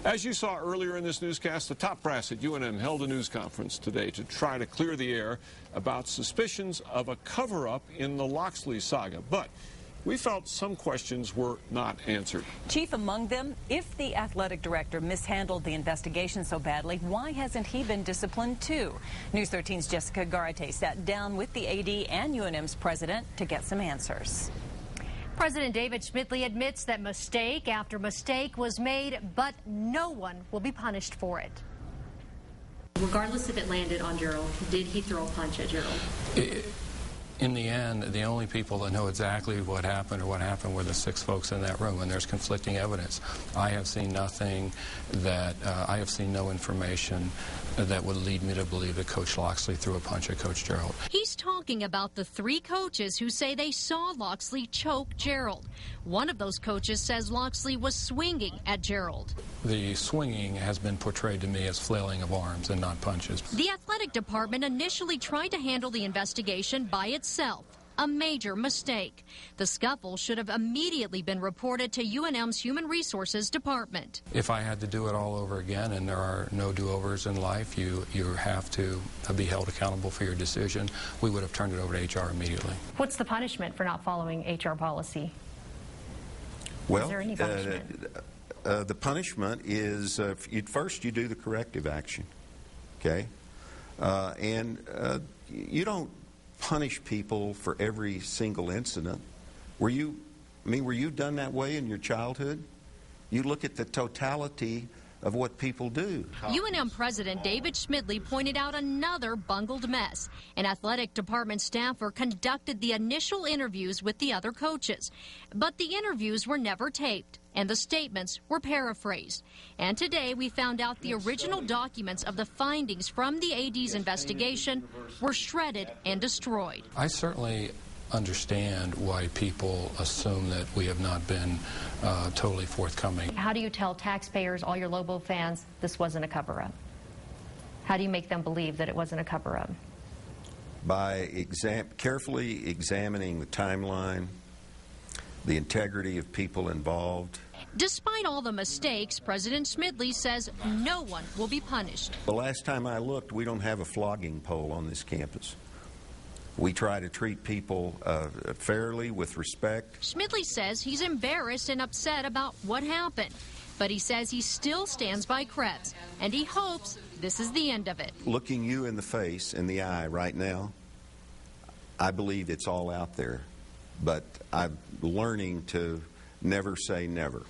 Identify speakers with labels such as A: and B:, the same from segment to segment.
A: As you saw earlier in this newscast, the top brass at UNM held a news conference today to try to clear the air about suspicions of a cover-up in the Locksley saga. But we felt some questions were not answered.
B: Chief among them, if the athletic director mishandled the investigation so badly, why hasn't he been disciplined too? News 13's Jessica Garate sat down with the AD and UNM's president to get some answers.
C: President David Schmidly admits that mistake after mistake was made, but no one will be punished for it.
D: Regardless if it landed on Gerald, did he throw a punch at Gerald?
E: In the end, the only people that know exactly what happened or what happened were the 6 folks in that room, and there's conflicting evidence. I have seen nothing that, I have seen no information that would lead me to believe that Coach Locksley threw a punch at Coach Gerald.
C: He's talking about the 3 coaches who say they saw Locksley choke Gerald. One of those coaches says Locksley was swinging at Gerald.
E: The swinging has been portrayed to me as flailing of arms and not punches.
C: The athletic department initially tried to handle the investigation by itself. A major mistake. The scuffle should have immediately been reported to UNM's Human Resources Department.
E: If I had to do it all over again, and there are no do-overs in life, you have to be held accountable for your decision, we would have turned it over to HR immediately.
C: What's the punishment for not following HR policy?
F: Well,
C: is there any punishment?
F: The punishment is first you do the corrective action, okay? You don't punish people for every single incident. Were you done that way in your childhood? You look at the totality of what people do.
C: UNM President David Schmidly pointed out another bungled mess. An athletic department staffer conducted the initial interviews with the other coaches, but the interviews were never taped, and the statements were paraphrased. And today we found out the original documents of the findings from the AD's investigation were shredded and destroyed.
E: I certainly understand why people assume that we have not been totally forthcoming.
C: How do you tell taxpayers, all your Lobo fans, this wasn't a cover-up? How do you make them believe that it wasn't a cover-up?
F: By carefully examining the timeline, the integrity of people involved.
C: Despite all the mistakes, President Schmidly says no one will be punished.
F: The last time I looked, we don't have a flogging pole on this campus. We try to treat people fairly, with respect.
C: Schmidly says he's embarrassed and upset about what happened, but he says he still stands by Krebs, and he hopes this is the end of it.
F: Looking you in the face, in the eye right now, I believe it's all out there, but I'm learning to never say never.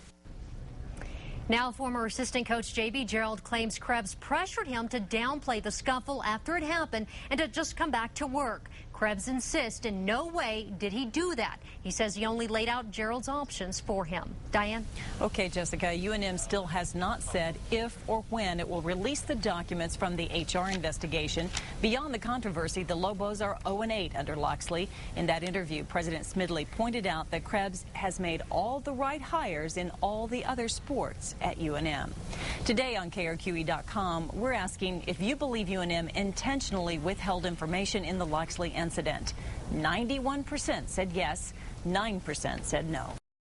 C: Now, former assistant coach J.B. Gerald claims Krebs pressured him to downplay the scuffle after it happened and to just come back to work. Krebs insists in no way did he do that. He says he only laid out Gerald's options for him. Diane?
B: Okay, Jessica, UNM still has not said if or when it will release the documents from the HR investigation. Beyond the controversy, the Lobos are 0-8 under Locksley. In that interview, President Schmidly pointed out that Krebs has made all the right hires in all the other sports at UNM. Today on KRQE.com, we're asking if you believe UNM intentionally withheld information in the Locksley incident. 91% said yes, 9% said no.